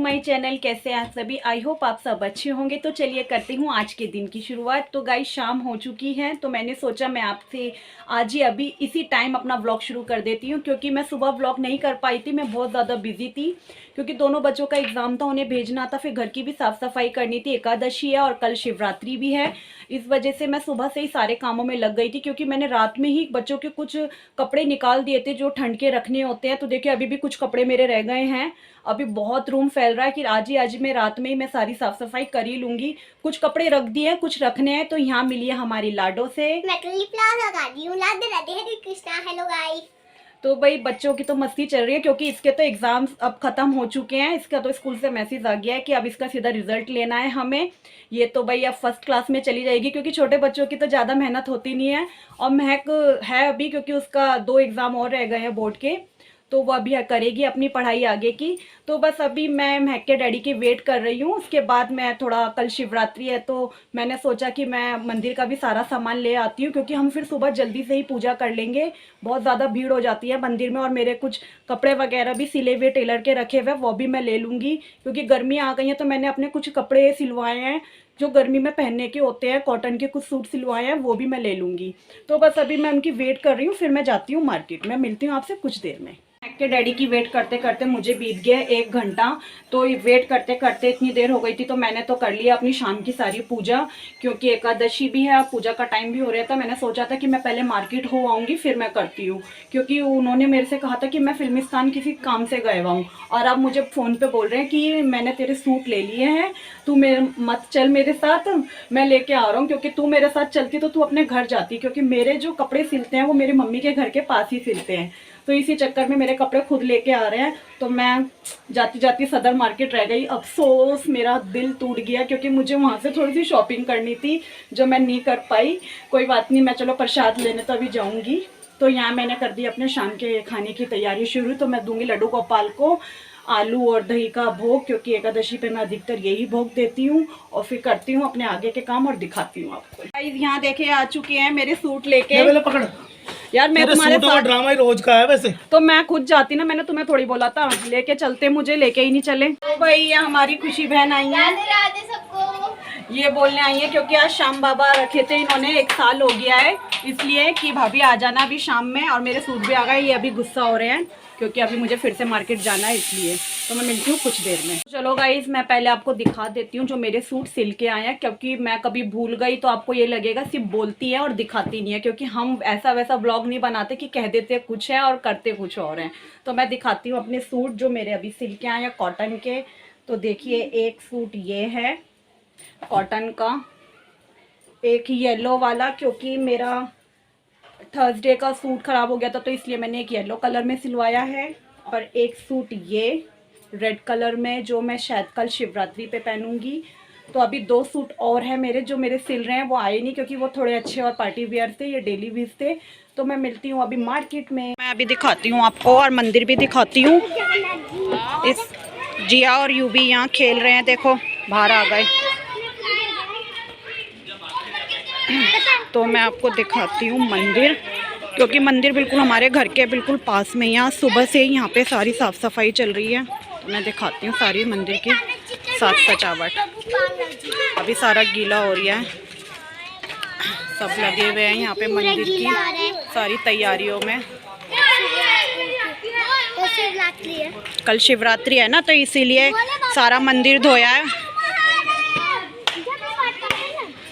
My channel. कैसे हैं आप सभी? आई होप आप सब अच्छे होंगे। तो चलिए करती हूँ आज के दिन की शुरुआत। तो गाइस शाम हो चुकी है, तो मैंने सोचा मैं आपसे आज ही अभी इसी टाइम अपना व्लॉग शुरू कर देती हूँ, क्योंकि मैं सुबह व्लॉग नहीं कर पाई थी। मैं बहुत ज़्यादा बिजी थी क्योंकि दोनों बच्चों का एग्ज़ाम था, उन्हें भेजना था, फिर घर की भी साफ़ सफाई करनी थी। एकादशी है और कल शिवरात्रि भी है, इस वजह से मैं सुबह से ही सारे कामों में लग गई थी। क्योंकि मैंने रात में ही बच्चों के कुछ कपड़े निकाल दिए थे जो ठंड के रखने होते हैं। तो देखिए अभी भी कुछ कपड़े मेरे रह गए हैं। अभी बहुत रूम फैल रहा है कि आज मैं रात में ही मैं सारी साफ सफाई कर ही लूंगी। कुछ कपड़े रख दिए हैं, कुछ रखने हैं। तो यहाँ मिली है हमारी लाडो से। मैं लगा दी हूँ। राधे राधे, हरे कृष्णा। Hello guys. तो भाई बच्चों की तो मस्ती चल रही है क्योंकि इसके तो एग्जाम्स अब खत्म हो चुके हैं। इसका तो स्कूल से मैसेज आ गया है कि अब इसका सीधा रिजल्ट लेना है हमें। ये तो भाई अब फर्स्ट क्लास में चली जाएगी, क्योंकि छोटे बच्चों की तो ज़्यादा मेहनत होती नहीं है। और महक है अभी, क्योंकि उसका 2 एग्ज़ाम और रह गए हैं बोर्ड के, तो वो अभी करेगी अपनी पढ़ाई आगे की। तो बस अभी मैं महक के डैडी की वेट कर रही हूँ। उसके बाद मैं थोड़ा, कल शिवरात्रि है तो मैंने सोचा कि मैं मंदिर का भी सारा सामान ले आती हूँ, क्योंकि हम फिर सुबह जल्दी से ही पूजा कर लेंगे। बहुत ज़्यादा भीड़ हो जाती है मंदिर में। और मेरे कुछ कपड़े वगैरह भी सिले हुए टेलर के रखे हुए, वो भी मैं ले लूँगी, क्योंकि गर्मी आ गई है। तो मैंने अपने कुछ कपड़े सिलवाए हैं जो गर्मी में पहनने के होते हैं, कॉटन के कुछ सूट सिलवाए हैं, वो भी मैं ले लूँगी। तो बस अभी मैं उनकी वेट कर रही हूँ, फिर मैं जाती हूँ मार्केट में। मिलती हूँ आपसे कुछ देर में। के डैडी की वेट करते करते मुझे बीत गया 1 घंटा। तो वेट करते करते इतनी देर हो गई थी, तो मैंने तो कर लिया अपनी शाम की सारी पूजा, क्योंकि एकादशी भी है, पूजा का टाइम भी हो रहा था। मैंने सोचा था कि मैं पहले मार्केट हो आऊँगी फिर मैं करती हूँ, क्योंकि उन्होंने मेरे से कहा था कि मैं फिल्मिस्तान किसी काम से गए हुआ हूँ। और अब मुझे फ़ोन पे बोल रहे हैं कि मैंने तेरे सूट ले लिए हैं, तू मेरे मत चल मेरे साथ, मैं लेके आ रहा हूँ। क्योंकि तू मेरे साथ चलती तो तू अपने घर जाती, क्योंकि मेरे जो कपड़े सिलते हैं वो मेरी मम्मी के घर के पास ही सिलते हैं। तो इसी चक्कर में मेरे कपड़े खुद लेके आ रहे हैं। तो मैं जाती जाती सदर मार्केट रह गई। अफसोस, मेरा दिल टूट गया, क्योंकि मुझे वहाँ से थोड़ी सी शॉपिंग करनी थी जो मैं नहीं कर पाई। कोई बात नहीं, मैं चलो प्रसाद लेने तो अभी जाऊँगी। तो यहाँ मैंने कर दी अपने शाम के खाने की तैयारी शुरू। तो मैं दूंगी लड्डू गोपाल को आलू और दही का भोग, क्योंकि एकादशी पे मैं अधिकतर यही भोग देती हूँ। और फिर करती हूँ अपने आगे के काम और दिखाती हूँ आपको। यहाँ देखे आ चुके हैं मेरे सूट लेके। पकड़ यार मैं तुम्हारे साथ ड्रामा ही रोज का है वैसे। तो मैं खुद जाती ना, मैंने तुम्हें थोड़ी बोला था लेके चलते, मुझे लेके ही नहीं चले। तो भाई ये हमारी खुशी बहन आई है, सबको ये बोलने आई है क्योंकि आज शाम बाबा रखे थे इन्होंने, 1 साल हो गया है, इसलिए कि भाभी आ जाना अभी शाम में। और मेरे सूट भी आ गए। ये अभी गुस्सा हो रहे हैं क्योंकि अभी मुझे फिर से मार्केट जाना है, इसलिए। तो मैं मिलती हूँ कुछ देर में। चलो गाइस, मैं पहले आपको दिखा देती हूँ जो मेरे सूट सिल के आए हैं, क्योंकि मैं कभी भूल गई तो आपको ये लगेगा सिर्फ बोलती है और दिखाती नहीं है, क्योंकि हम ऐसा वैसा ब्लॉग नहीं बनाते कि कह देते कुछ है और करते कुछ और हैं। तो मैं दिखाती हूँ अपने सूट जो मेरे अभी सिल के आए हैं कॉटन के। तो देखिए, एक सूट ये है कॉटन का, एक येलो वाला, क्योंकि मेरा थर्सडे का सूट ख़राब हो गया था तो इसलिए मैंने एक येलो कलर में सिलवाया है। और एक सूट ये रेड कलर में, जो मैं शायद कल शिवरात्रि पे पहनूंगी। तो अभी 2 सूट और हैं मेरे जो मेरे सिल रहे हैं, वो आए नहीं क्योंकि वो थोड़े अच्छे और पार्टी वियर थे, ये डेली वीज थे। तो मैं मिलती हूँ अभी मार्केट में। मैं अभी दिखाती हूँ आपको और मंदिर भी दिखाती हूँ। इस जिया और यूबी यहाँ खेल रहे हैं, देखो बाहर आ गए। तो मैं आपको दिखाती हूँ मंदिर, क्योंकि मंदिर बिल्कुल हमारे घर के बिल्कुल पास में। यहाँ सुबह से ही यहाँ पे सारी साफ़ सफाई चल रही है। तो मैं दिखाती हूँ सारी मंदिर की साज सजावट। अभी सारा गीला हो रहा है, सब लगे हुए हैं यहाँ पे मंदिर की सारी तैयारियों में। कल शिवरात्रि है ना, तो इसीलिए सारा मंदिर धोया है।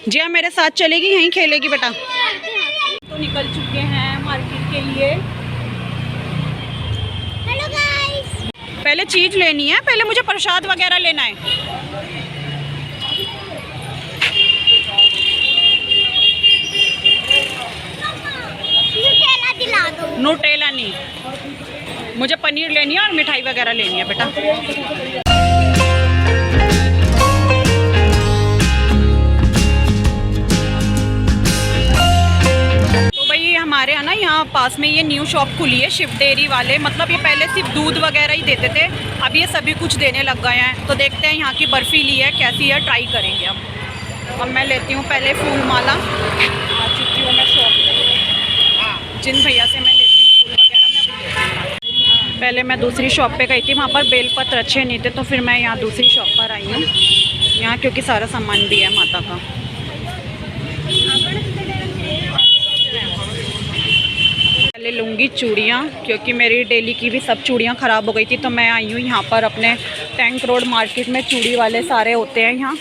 जी हाँ, मेरे साथ चलेगी, यहीं खेलेगी बेटा। तो निकल चुके हैं मार्केट के लिए। Hello guys. पहले चीज लेनी है, पहले मुझे प्रसाद वगैरह लेना है। न्यूटेला दिला दो। न्यूटेला नहीं, मुझे पनीर लेनी है और मिठाई वगैरह लेनी है बेटा। हमारे यहाँ ना, यहाँ पास में ये न्यू शॉप खुली है शिव डेयरी वाले। मतलब ये पहले सिर्फ दूध वगैरह ही देते थे, अब ये सभी कुछ देने लग गए हैं। तो देखते हैं यहाँ की बर्फ़ी ली है कैसी है, ट्राई करेंगे। अब मैं लेती हूँ पहले फूल माला। आ चुकी हूँ मैं शॉप पे, जिन भैया से मैं लेती हूँ फूल वगैरह मैं वो लेती हूँ। पहले मैं दूसरी शॉप पे गई थी, वहाँ पर बेलपत्र अच्छे नहीं थे, तो फिर मैं यहाँ दूसरी शॉप पर आई हूँ यहाँ, क्योंकि सारा सामान भी है माता का। पहले लूँगी चूड़ियाँ, क्योंकि मेरी डेली की भी सब चूड़ियाँ ख़राब हो गई थी, तो मैं आई हूँ यहाँ पर अपने टैंक रोड मार्केट में। चूड़ी वाले सारे होते हैं यहाँ,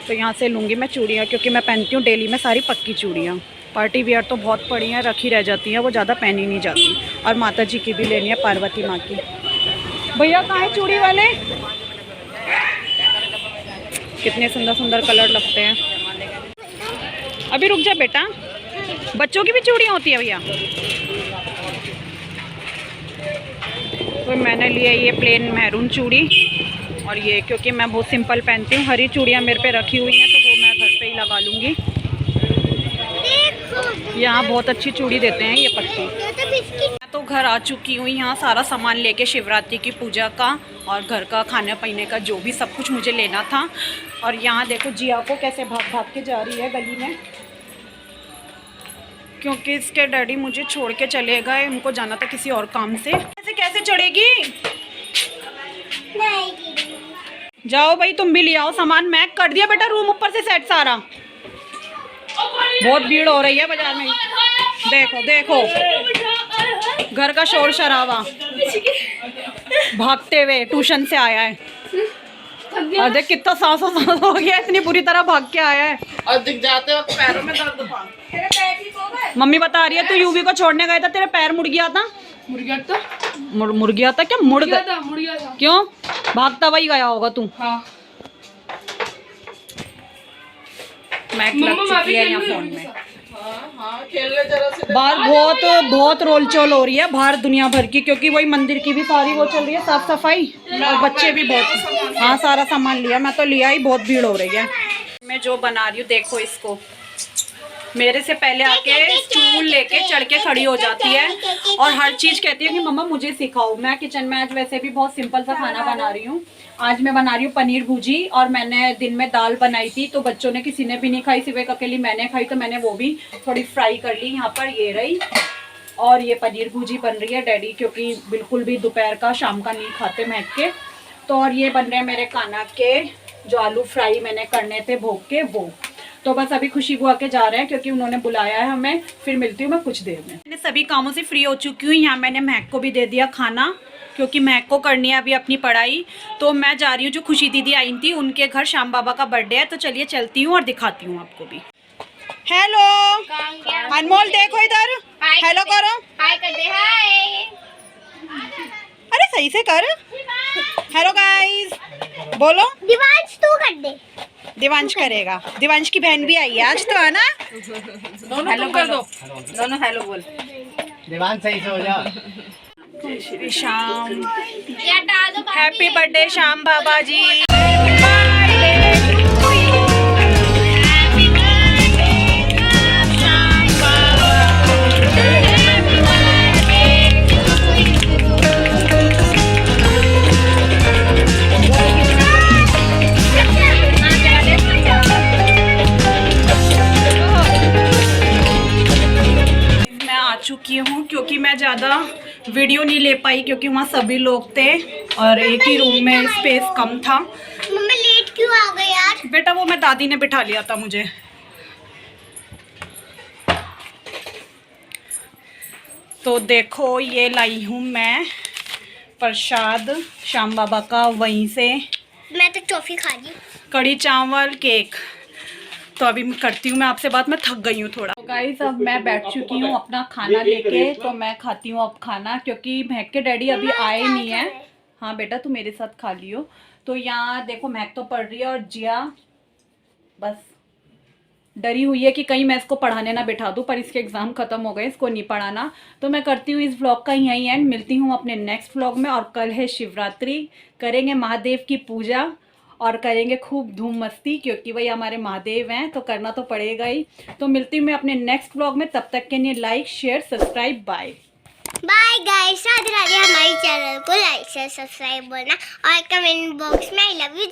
तो यहाँ से लूँगी मैं चूड़ियाँ, क्योंकि मैं पहनती हूँ डेली में सारी पक्की चूड़ियाँ। पार्टी वियर तो बहुत पड़ी हैं, रखी रह जाती हैं, वो ज़्यादा पहनी नहीं जाती। और माता जी की भी लेनी है, पार्वती माँ की। भैया कहाँ है चूड़ी वाले? कितने सुंदर सुंदर कलर लगते हैं। अभी रुक जा बेटा, बच्चों की भी चूड़ियाँ होती है भैया? तो मैंने लिया ये प्लेन मैरून चूड़ी, और ये क्योंकि मैं बहुत सिंपल पहनती हूँ, हरी चूड़ियाँ मेरे पे रखी हुई हैं, तो वो मैं घर पे ही लगा लूँगी। यहाँ बहुत अच्छी चूड़ी देते हैं ये पट्टी। मैं तो घर आ चुकी हूँ, यहाँ सारा सामान लेके शिवरात्रि की पूजा का और घर का खाने पीने का जो भी सब कुछ मुझे लेना था। और यहाँ देखो जिया को कैसे भाग भाग के जा रही है गली में, क्योंकि इसके डैडी मुझे छोड़ के चले गए, उनको जाना था किसी और काम से। ऐसे कैसे चढ़ेगी? जाओ भाई तुम भी ले आओ सामान। मैं कर दिया बेटा रूम ऊपर से सेट सारा। बहुत भीड़ हो रही है बाजार में, देखो देखो घर का शोर शराबा। भागते हुए ट्यूशन से आया है, और देख कितना सांस हो गया, इतनी बुरी तरह भाग के आया है। और दिख जाते वक्त पैरों में दर्द था। मम्मी बता रही है तू यूवी को छोड़ने गया था, तेरे पैर मुड़ गया था। मुड़ गया था? मुड़ गया था क्या? मुड़ गया था। क्यों? भागता वही गया होगा तू। हाँ। मैं लग चुकी है यहाँ फोन में। हाँ, खेलने जरा से बाहर बहुत रोलचोल हो रही है बाहर दुनिया भर की, क्योंकि वही मंदिर की भी सारी वो चल रही है साफ सफाई, और बच्चे भी बहुत। हाँ सारा सामान लिया, मैं तो लिया ही, बहुत भीड़ हो रही है। मैं जो बना रही हूँ देखो इसको, मेरे से पहले आके स्टूल लेके चढ़ के खड़ी हो जाती है, और हर चीज़ कहती है कि मम्मा मुझे सिखाओ। मैं किचन में आज वैसे भी बहुत सिंपल सा खाना बना रही हूँ। आज मैं बना रही हूँ पनीर भुजी, और मैंने दिन में दाल बनाई थी, तो बच्चों ने किसी ने भी नहीं खाई, सिर्फ एक अकेली मैंने खाई, तो मैंने वो भी थोड़ी फ्राई कर ली। यहाँ पर ये रही, और ये पनीर भुजी बन रही है। डैडी क्योंकि बिल्कुल भी दोपहर का शाम का नहीं खाते महक के, तो और ये बन रहे हैं मेरे काना के जो आलू फ्राई मैंने करने थे भोग के, वो। तो बस अभी खुशी बुआ के जा रहे हैं, क्योंकि उन्होंने बुलाया है हमें। फिर मिलती हूँ मैं कुछ देर में। मैंने सभी कामों से फ्री हो चुकी हूँ। यहाँ मैंने महक को भी दे दिया खाना, क्योंकि महक को करनी है अभी अपनी पढ़ाई। तो मैं जा रही हूँ, जो खुशी दीदी आई थी उनके घर, श्याम बाबा का बर्थडे है, तो चलिए चलती हूँ और दिखाती हूँ आपको भी। हेलो अनमोल, देखो इधर, हेलो करो। हाय कर दे, हाय। अरे सही से कर। हेलो गाइस बोलो। दिवांश तू कर दे। दिवांश करेगा, दिवांश की बहन भी आई है आज, तो है ना? दोनों तुम कर दो। दोनों हेलो बोल। दिवान सही से हो जा। जय श्री श्याम, या डाल दो। हैप्पी बर्थडे श्याम बाबा जी। चुकी हूँ, क्योंकि मैं ज़्यादा वीडियो नहीं ले पाई, क्योंकि वहाँ सभी लोग थे और एक ही रूम में स्पेस कम था। मम्मी लेट क्यों आ गई यार? बेटा वो मैं दादी ने बिठा लिया था मुझे। तो देखो ये लाई हूँ मैं प्रसाद श्याम बाबा का, वहीं से। मैं तो टॉफी खा ली। कढ़ी चावल केक। तो अभी मैं करती हूँ मैं आपसे बात, मैं थक गई हूँ थोड़ा। तो गाइस अब मैं बैठ चुकी हूँ अपना खाना लेके, तो मैं खाती हूँ अब खाना, क्योंकि महक के डैडी अभी आए नहीं है। हाँ बेटा तू मेरे साथ खा लियो। तो यहाँ देखो महक तो पढ़ रही है, और जिया बस डरी हुई है कि कहीं मैं इसको पढ़ाने ना बिठा दूँ, पर इसके एग्ज़ाम ख़त्म हो गए, इसको नहीं पढ़ाना। तो मैं करती हूँ इस व्लॉग का यहीं एंड, मिलती हूँ अपने नेक्स्ट व्लॉग में। और कल है शिवरात्रि, करेंगे महादेव की पूजा और करेंगे खूब धूम मस्ती, क्योंकि वही हमारे महादेव हैं, तो करना तो पड़ेगा ही। तो मिलती हूँ मैं अपने नेक्स्ट व्लॉग में, तब तक के लिए like share subscribe, bye bye guys. Radhe Radhe. हमारे चैनल को लाइक शेयर सब्सक्राइब करना, और कमेंट बॉक्स में आई लव यू